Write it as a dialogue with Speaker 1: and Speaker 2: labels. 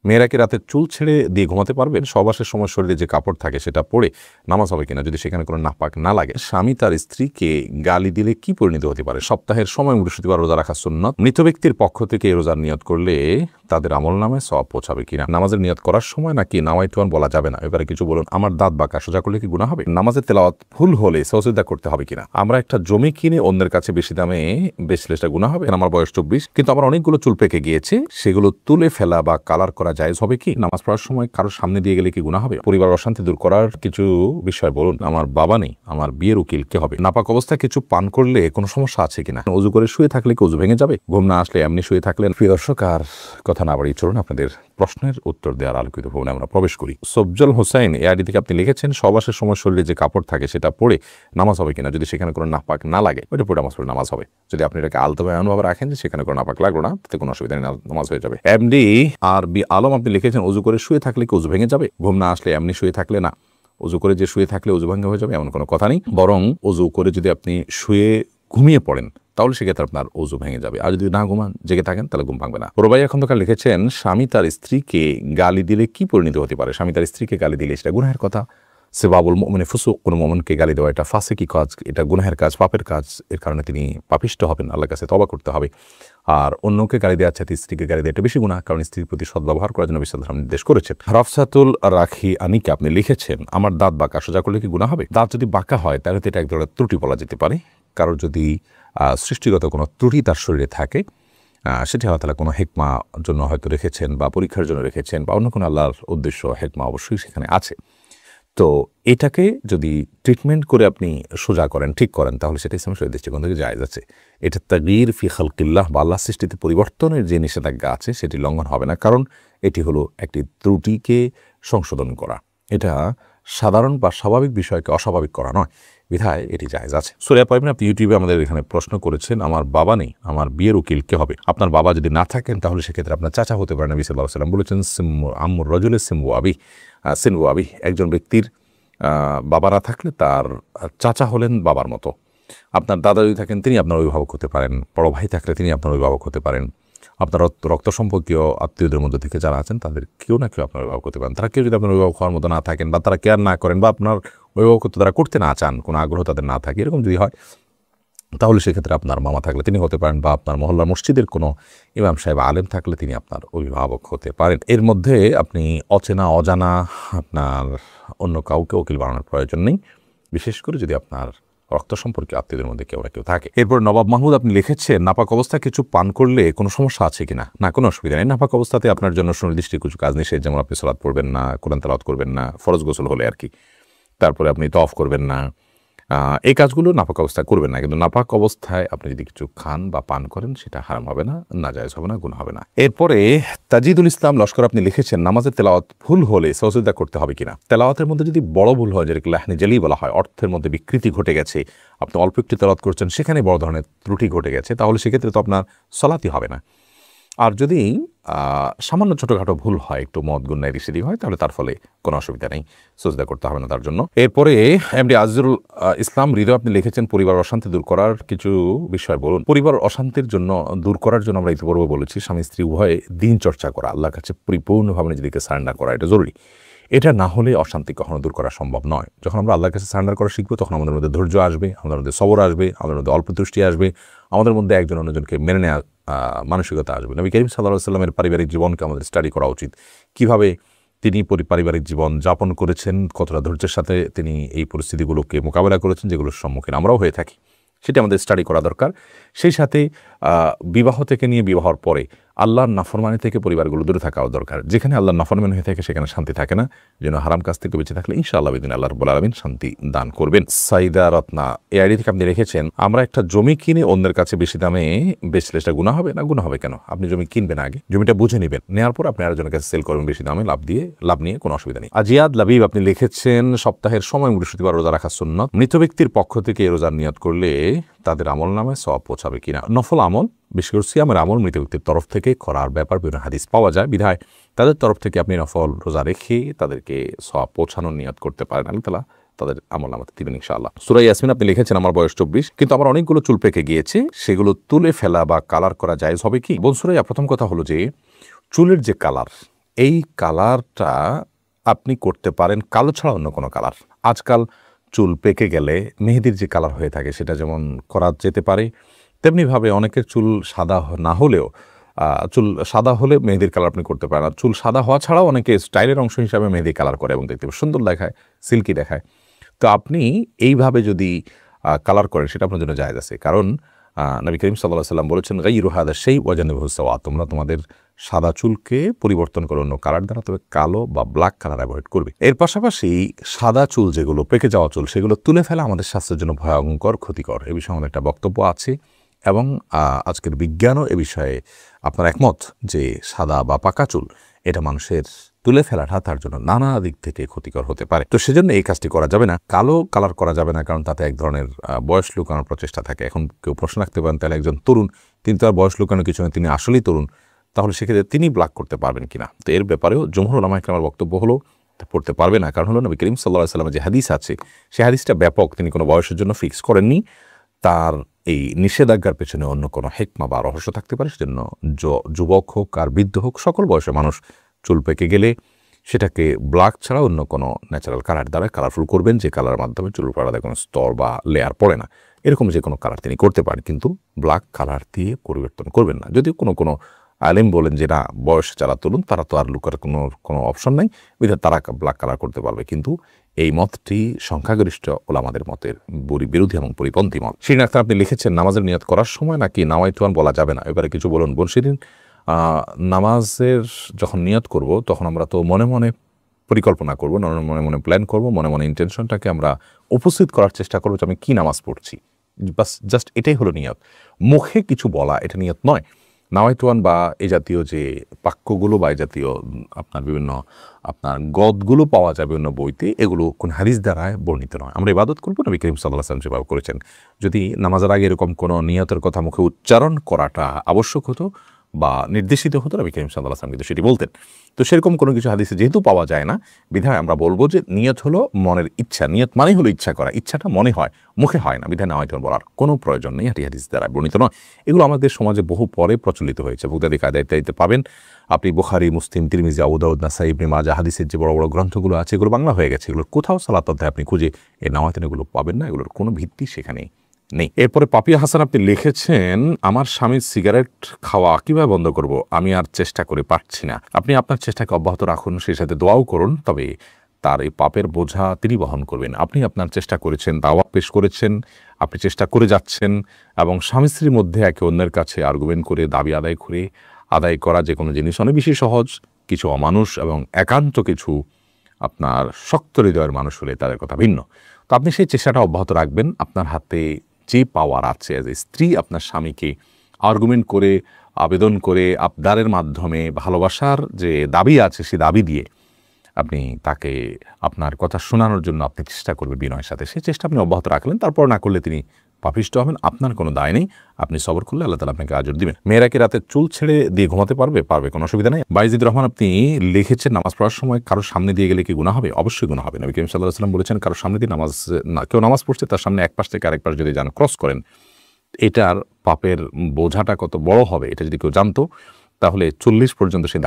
Speaker 1: মেয়েরা কি রাতে চুল ছেড়ে দিয়ে ঘুমাতে পারবেন? সহবাসের সময় শরীরে যে কাপড় থাকে সেটা পরে নামাজ হবে কিনা যদি সেখানে কোনো নাপাক না লাগে? স্বামী তার স্ত্রীকে গালি দিলে কি পরিণতি হতে পারে? সপ্তাহের সময় বৃহস্পতিবার রোজা রাখা সুন্নত। মৃত ব্যক্তির পক্ষ থেকে রোজার নিয়ত করলে তাদের আমল নামায় সওয়াব পৌঁছাবে কিনা? নামাজের নিয়ত করার সময় নাকি নাওয়াইতুয়ান বলা যাবে না? এবারে কিছু বলুন। আমার দাঁত বাঁকা, সোজা করলে কি গুনাহ হবে? নামাজের তেলাওয়াত ভুল হলে সজদা করতে হবে কিনা? আমরা একটা জমি কিনে অন্যের কাছে বেশি দামে বেচলে সেটা গুনাহ হবে? আমার বয়স 24, কিন্তু আমার অনেকগুলো চুল পেকে গিয়েছে, সেগুলো তুলে ফেলা বা কালার করা জায়েজ হবে কি? নামাজ পড়ার সময় কারোর সামনে দিয়ে গেলে কি গুনাহ হবে? পরিবার অশান্তি দূর করার কিছু বিষয় বলুন। আমার বাবা নেই, আমার বিয়ের উকিল কে হবে? নাপাক অবস্থায় কিছু পান করলে কোনো সমস্যা আছে কিনা? অজু করে শুয়ে থাকলে কি অজু ভেঙে যাবে? ঘুম না আসলে এমনি শুয়ে থাকলেন? প্রিয় দর্শক, আর কথা না বাড়িয়ে চলুন আপনাদের প্রশ্নের উত্তর দেওয়ার আলোকিত ভবনে আমরা প্রবেশ করি। সফজল হোসাইন এআইডি থেকে আপনি লিখেছেন, সহবাসের সময় শরীরে যে কাপড় থাকে সেটা পরে নামাজ হবে কিনা যদি সেখানে কোনো নাপাক না লাগে? ওইটা পরে নামাজ হবে। যদি আপনি এটাকে আলতোভাবে এমনভাবে রাখেন যে সেখানে কোনো নাপাক লাগলো না, তাতে কোনো অসুবিধা নেই, নামাজ হয়ে যাবে। এমডি আর বি আলম আপনি লিখেছেন, অজু করে শুয়ে থাকলে কি অজু ভেঙে যাবে? ঘুম না আসলে এমনি শুয়ে থাকলে না, অজু করে যে শুয়ে থাকলে অজু ভঙ্গ হয়ে যাবে এমন কোনো কথা নেই। বরং অজু করে যদি আপনি শুয়ে ঘুমিয়ে পড়েন তাহলে সেক্ষেত্রে আপনার অজু ভেঙে যাবে। আর যদি না ঘুমান, জেগে থাকেন, তাহলে ঘুম ভাঙবে না। রোবাইয়া খন্দকার লিখেছেন, স্বামী তার স্ত্রীকে গালি দিলে কি পরিণতি হতে পারে? স্বামী তার স্ত্রীকে গালি দিলে সেটা গুনাহের কথা। সেবাবুল মুমিনে ফুসুক, কোনো মুমিনকে গালি দেওয়া এটা ফাসিকি কাজ, এটা গুনাহের কাজ, পাপের কাজ। এর কারণে তিনি পাপিষ্ট হবেন, আল্লাহর কাছে তওবা করতে হবে। আর অন্যকে গালি দেওয়ার চাইতে স্ত্রীকে গালি দেওয়া এটা বেশি গুনাহ, কারণ স্ত্রীর প্রতি সদ্ব্যবহার করার জন্য নবী সাল্লাল্লাহু আলাইহি ওয়াসাল্লাম নির্দেশ করেছেন। রাফসাতুল রাখি আনিকে আপনি লিখেছেন, আমার দাঁত বাঁকা, সোজা করলে কি গুনাহ হবে? দাঁত যদি বাঁকা হয় তাহলে তো এটা এক ধরনের ত্রুটি বলা যেতে পারে। কারোর যদি সৃষ্টিগত কোনো ত্রুটি তার শরীরে থাকে, সেটি হয়তো কোনো হেকমা জন্য হয়তো রেখেছেন বা পরীক্ষার জন্য রেখেছেন বা অন্য কোনো আল্লাহর উদ্দেশ্য হেকমা অবশ্যই সেখানে আছে। তো এটাকে যদি ট্রিটমেন্ট করে আপনি সোজা করেন, ঠিক করেন, তাহলে সেটা ইসলামের শরীয়তের দৃষ্টিকোণ থেকে জায়েজ আছে। এটা তাগয়ীর ফি খালকিল্লাহ বা আল্লাহর সৃষ্টিতে পরিবর্তনের যে নিষেধাজ্ঞা আছে সেটি লঙ্ঘন হবে না, কারণ এটি হলো একটি ত্রুটিকে সংশোধন করা। এটা সাধারণ বা স্বাভাবিক বিষয়কে অস্বাভাবিক করা নয়, বিধায় এটি জায়েজ আছে। সূরা পাইবেন আপনি ইউটিউবে আমাদের এখানে প্রশ্ন করেছেন, আমার বাবা নেই, আমার বিয়ের উকিল কে হবে? আপনার বাবা যদি না থাকেন তাহলে সেক্ষেত্রে আপনার চাচা হতে পারে। নবী সাল্লাল্লাহু আলাইহি ওয়াসাল্লাম বলেছেন, আম্মুর রাজুলের সিনবু আবি, একজন ব্যক্তির বাবা না থাকলে তার চাচা হলেন বাবার মতো। আপনার দাদা যদি থাকেন তিনি আপনার অভিভাবক হতে পারেন, বড় ভাই থাকলে তিনি আপনার অভিভাবক হতে পারেন। আপনার রক্ত সম্পর্কীয় আত্মীয়দের মধ্যে থেকে যারা আছেন তাদের কেউ না কেউ আপনার অভিভাবক হতে পারেন। তারা কেউ যদি আপনার অভিভাবক হওয়ার মতো না থাকেন বা তারা কেয়ার না করেন বা আপনার অভিভাবকত্ব তারা করতে না চান, কোনো আগ্রহ তাদের না থাকে, এরকম যদি হয় তাহলে সেক্ষেত্রে আপনার মামা থাকলে তিনি হতে পারেন, বা আপনার মহল্লার মসজিদের কোনো ইমাম সাহেব আলেম থাকলে তিনি আপনার অভিভাবক হতে পারেন। এর মধ্যে আপনি অচেনা অজানা আপনার অন্য কাউকে উকিল বানানোর প্রয়োজন নেই, বিশেষ করে যদি আপনার রক্ত সম্পর্কে আত্মীয়দের মধ্যে কেউ না কেউ থাকে। এরপর নবাব মাহমুদ আপনি লিখেছেন, নাপাক অবস্থায় কিছু পান করলে কোনো সমস্যা আছে কিনা? না, কোনো অসুবিধা নেই। নাপাক অবস্থাতে আপনার জন্য সুনির্দিষ্ট কিছু কাজ নিষেধ, যেমন আপনি সালাত পড়বেন না, কোরআন তেলাওয়াত করবেন না, ফরজ গোসল হলে আর কি, তারপরে আপনি তওয়াফ করবেন না, এই কাজগুলো নাপাক অবস্থায় করবেন না। কিন্তু নাপাক অবস্থায় আপনি যদি কিছু খান বা পান করেন সেটা হারাম হবে না, নাজায়েজ হবে না, গুনাহ হবে না। এরপরে তাজিদুল ইসলাম লস্কর আপনি লিখেছেন, নামাজের তেলাওয়াত ভুল হলে সজদা করতে হবে কিনা? তেলাওয়াতের মধ্যে যদি বড় ভুল হয়, যেটাকে লাহনি জালি বলা হয়, অর্থের মধ্যে বিকৃতি ঘটে গেছে, আপনি অল্প একটু তেলাওয়াত করছেন, সেখানে বড় ধরনের ত্রুটি ঘটে গেছে, তাহলে সেক্ষেত্রে তো আপনার সলাতই হবে না। আর যদি সামান্য ছোটোখাটো ভুল হয়, একটু মদ গুন্নায় রিসিদি হয়, তাহলে তার ফলে কোনো অসুবিধা নেই, সজদা করতে হবে না তার জন্য। এরপরে এমডি আজিজুল ইসলাম হৃদয় আপনি লিখেছেন, পরিবার অশান্তি দূর করার কিছু বিষয় বলুন। পরিবার অশান্তির জন্য দূর করার জন্য আমরা ইতিপূর্বে বলেছি, স্বামী স্ত্রী উভয়ে দিন চর্চা করা, আল্লাহর কাছে পরিপূর্ণভাবে নিজেদেরকে সারেন্ডার করা, এটা জরুরি। এটা না হলে অশান্তি কখনো দূর করা সম্ভব নয়। যখন আমরা আল্লাহর কাছে সারেন্ডার করা শিখবো, তখন আমাদের মধ্যে ধৈর্য আসবে, আমাদের মধ্যে সবর আসবে, আমাদের মধ্যে অল্প তুষ্টি আসবে, আমাদের মধ্যে একজন অন্যজনকে মেনে নেওয়া মানসিকতা আসবে। নবী করিম সাল্লাল্লাহু আলাইহি ওয়াসাল্লামের পারিবারিক জীবনকে আমাদের স্টাডি করা উচিত। কিভাবে তিনি পারিবারিক জীবন যাপন করেছেন, কতটা ধৈর্যের সাথে তিনি এই পরিস্থিতিগুলোকে মোকাবেলা করেছেন, যেগুলোর সম্মুখীন আমরাও হয়ে থাকি, সেটা আমাদের স্টাডি করা দরকার। সেই সাথে বিবাহ থেকে নিয়ে বিবাহর পরে আল্লাহর নাফরমানি থেকে পরিবারগুলো দূরে থাকাও দরকার। যেখানে আল্লাহর নাফরমানি হয়ে থাকে সেখানে শান্তি থাকে না, যেন হারাম কাজ থেকে বেঁচে থাকলে ইনশাআল্লাহ বিদিন আল্লাহ রাব্বুল আলামিন শান্তি দান করবেন। সাইদা রত্না এই আইডি থেকে আপনি লিখেছেন, আমরা একটা জমি কিনে অন্যের কাছে বেশি দামে বেচলে সেটা গুনাহ হবে না? গুনাহ হবে কেন? আপনি জমি কিনবেন, আগে জমিটা বুঝে নেবেন, নেওয়ার পর আপনি আরেকজনের কাছে সেল করবেন বেশি দামে, লাভ নিয়ে কোনো অসুবিধা নেই। আজিয়াদ লাবিব আপনি লিখেছেন, সপ্তাহের সময় বৃহস্পতিবার রোজা রাখা সুন্নত। মৃত ব্যক্তির পক্ষ থেকে রোজার নিয়ত করলে তাদের আমল নামে সওয়াব পৌঁছাবে কিনা? নফল আমল, বিশেষ করে সিয়ামের আমল মৃত ব্যক্তির তরফ থেকে করার ব্যাপার বিভিন্ন হাদিস পাওয়া যায়, বিধায় তাদের তরফ থেকে আপনি নফল রোজা রেখে তাদেরকে সওয়াব পৌঁছানোর নিয়ত করতে পারেন। আল্লাহ তাআলা তাদের আমল নামাতে দিবেন ইনশাআল্লাহ। সূরা ইয়াসমিন আপনি লিখেছেন, আমার বয়স 24, কিন্তু আমার অনেকগুলো চুল পেকে গিয়েছে, সেগুলো তুলে ফেলা বা কালার করা জায়েজ হবে কি? বোন সূরা, প্রথম কথা হলো যে চুলের যে কালার, এই কালারটা আপনি করতে পারেন কালো ছাড়া অন্য কোনো কালার। আজকাল চুল পেকে গেলে মেহেদির যে কালার হয়ে থাকে সেটা যেমন করা যেতে পারে, তেমনিভাবে অনেকের চুল সাদা না হলেও চুল সাদা হলে মেহেদির কালার আপনি করতে পারেন। আর চুল সাদা হওয়া ছাড়াও অনেকে স্টাইলের অংশ হিসাবে মেহেদি কালার করে এবং দেখতে সুন্দর দেখায়, সিল্কি দেখায়। তো আপনি এইভাবে যদি কালার করেন সেটা আপনার জন্য জায়েজ আছে। কারণ নবী করিম সাল্লাল্লাহু আলাইহি ওয়াসাল্লাম বলেছেন, গায়রু হাযা শাই ওয়াজানিবহু সাওয়া, তোমরা তোমাদের সাদা চুলকে পরিবর্তন করো অন্য কালার দ্বারা, তবে কালো বা ব্ল্যাক কালার অ্যাভয়েড করবে। এর পাশাপাশি সাদা চুল যেগুলো পেকে যাওয়া চুল সেগুলো তুলে ফেলা আমাদের স্বাস্থ্যের জন্য ভয়ঙ্কর ক্ষতিকর। এ বিষয়ে আমাদের একটা বক্তব্য আছে এবং আজকের বিজ্ঞানও এ বিষয়ে আপনার একমত যে সাদা বা পাকা চুল এটা মানুষের তুলে ফেলাটা তার জন্য নানা দিক থেকে ক্ষতিকর হতে পারে। তো সেজন্য এই কাজটি করা যাবে না। কালো কালার করা যাবে না, কারণ তাতে এক ধরনের বয়স লুকানোর প্রচেষ্টা থাকে। এখন কেউ প্রশ্ন রাখতে পারেন, তাহলে একজন তরুণ, তিনি তো আর বয়স লুকানোর কিছু নয়, তিনি আসলেই তরুণ, তাহলে সেক্ষেত্রে তিনি ব্ল্যাক করতে পারবেন কিনা? তো এর ব্যাপারেও জমহুর উলামা ইকরামের বক্তব্য হলো পড়তে পারবে না। কারণ হলো নবী করিম সাল্লাল্লাহু আলাইহি ওয়াসাল্লামের যে হাদিস আছে সেই হাদিসটা ব্যাপক, তিনি কোনো বয়সের জন্য ফিক্স করেননি। তার এই নিষেধাজ্ঞার পেছনে অন্য কোনো হেকমা বা রহস্য থাকতে পারে। সেজন্য যুবক হোক আর বৃদ্ধ হোক, সকল বয়সের মানুষ চুল পেকে গেলে সেটাকে ব্ল্যাক ছাড়া অন্য কোনো ন্যাচারাল কালার দ্বারা কালারফুল করবেন, যে কালারের মাধ্যমে চুল পাড়াতে কোনো স্তর বা লেয়ার পড়ে না। এরকম যে কোনো কালার তিনি করতে পারেন, কিন্তু ব্ল্যাক কালার দিয়ে পরিবর্তন করবেন না। যদিও কোনো আলেম বলেন যে না, বয়স যারা তরুণ তারা তো আর লুকার কোনো অপশন নাই, বিধায় তারা ব্ল্যাক কালার করতে পারবে। কিন্তু এই মতটি সংখ্যাগরিষ্ঠ ওলামাদের মতের বিরোধী এবং পরিপন্থী মত। শিরিন আক্তার আপনি লিখেছেন, নামাজের নিয়ত করার সময় নাকি নাওয়াইতুয়ান বলা যাবে না, এবারে কিছু বলুন। বোন শিরিন, নামাজের যখন নিয়ত করব তখন আমরা তো মনে মনে পরিকল্পনা করব, মনে মনে প্ল্যান করব, মনে মনে ইন্টেনশনটাকে আমরা উপস্থিত করার চেষ্টা করবো যে আমি কী নামাজ পড়ছি। বাস জাস্ট এটাই হলো নিয়ত। মুখে কিছু বলা এটা নিয়ত নয়। নাওয়াইতুয়ান বা এই জাতীয় যে বাক্যগুলো বা এই জাতীয় আপনার বিভিন্ন গদগুলো পাওয়া যায় বিভিন্ন বইতে, এগুলো কোন হাদিস দ্বারায় বর্ণিত নয়। আমরা ইবাদত করবো নবী করিম সাল্লাল্লাহু আলাইহি ওয়াসাল্লাম যেভাবে করেছেন। যদি নামাজের আগে এরকম কোনো নিয়তের কথা মুখে উচ্চারণ করাটা আবশ্যক হতো বা নির্দেশিত হতো, নবী করিম সাল্লাল্লাহু আলাইহি ওয়াসাল্লাম কিন্তু সেটি বলতেন। তো সেরকম কোনো কিছু হাদিসে যেহেতু পাওয়া যায় না, বিধায় আমরা বলবো যে নিয়ত হলো মনের ইচ্ছা। নিয়ত মানেই হলো ইচ্ছা করা, ইচ্ছাটা মনে হয়, মুখে হয় না, বিধায় নাওয়াইতুয়ান বলার কোনো প্রয়োজন নেই। হাদিস দ্বারা বর্ণিত নয়। এগুলো আমাদের সমাজে বহু পরে প্রচলিত হয়েছে। বুগদাদি কায়দা ইত্যাদিতে পাবেন। আপনি বুখারী, মুসলিম, তিরমিজি, আবু দাউদ, নাসাই, ইবনে মাজাহ হাদিসের যে বড় বড় গ্রন্থগুলো আছে এগুলো বাংলা হয়ে গেছে। এগুলোর কোথাও সালাত অধ্যায় আপনি খুঁজে এই নাওয়াইতুয়ান এগুলো পাবেন না, এগুলোর কোনো ভিত্তি সেখানে নেই। এরপরে পাপিয়া হাসান আপনি লিখেছেন, আমার স্বামীর সিগারেট খাওয়া কিভাবে বন্ধ করব, আমি আর চেষ্টা করে পারছি না। আপনি আপনার চেষ্টাকে অব্যাহত রাখুন, সেই সাথে দোয়াও করুন, তবে তার এই পাপের বোঝা তিনি বহন করবেন। আপনি আপনার চেষ্টা করেছেন, দাওয়া পেশ করেছেন, আপনি চেষ্টা করে যাচ্ছেন এবং স্বামী স্ত্রীর মধ্যে একে অন্যের কাছে আর্গুমেন্ট করে দাবি আদায় করা যে কোনো জিনিস অনেক বেশি সহজ। কিছু অমানুষ এবং একান্ত কিছু আপনার শক্ত হৃদয়ের মানুষ হলে তাদের কথা ভিন্ন। তো আপনি সেই চেষ্টাটা অব্যাহত রাখবেন। আপনার হাতে যে পাওয়ার আছে অ্যাজ এ স্ত্রী, আপনার স্বামীকে আর্গুমেন্ট করে, আবেদন করে, আবদারের মাধ্যমে, ভালোবাসার যে দাবি আছে সেই দাবি দিয়ে আপনি তাকে আপনার কথা শোনানোর জন্য আপনি চেষ্টা করবেন বিনয়ের সাথে। সেই চেষ্টা আপনি অব্যাহত রাখলেন, তারপর না করলে তিনি পাপিষ্ট হবেন, আপনার কোনো দায় নেই। আপনি সবর করলে আল্লাহ তাআলা আপনাকে আজর দিবেন। মেয়েরা কি রাতে চুল ছেড়ে দিয়ে ঘুমাতে পারবে, কোনো অসুবিধা নেই। বাইজিদ রহমান আপনি লিখেছেন, নামাজ পড়ার সময় কারোর সামনে দিয়ে গেলে কি গুনাহ হবে? অবশ্যই গুনাহ হবে। নবী করিম সাল্লাল্লাহু আলাইহি ওয়াসাল্লাম বলেছেন, কারোর সামনে দিয়ে কেউ নামাজ পড়ছে, তার সামনে এক পাশ থেকে আরেক পাশ যদি যান ক্রস করেন, এটার পাপের বোঝাটা কত বড় হবে এটা যদি কেউ জানতো, তাহলে 40 পর্যন্ত সে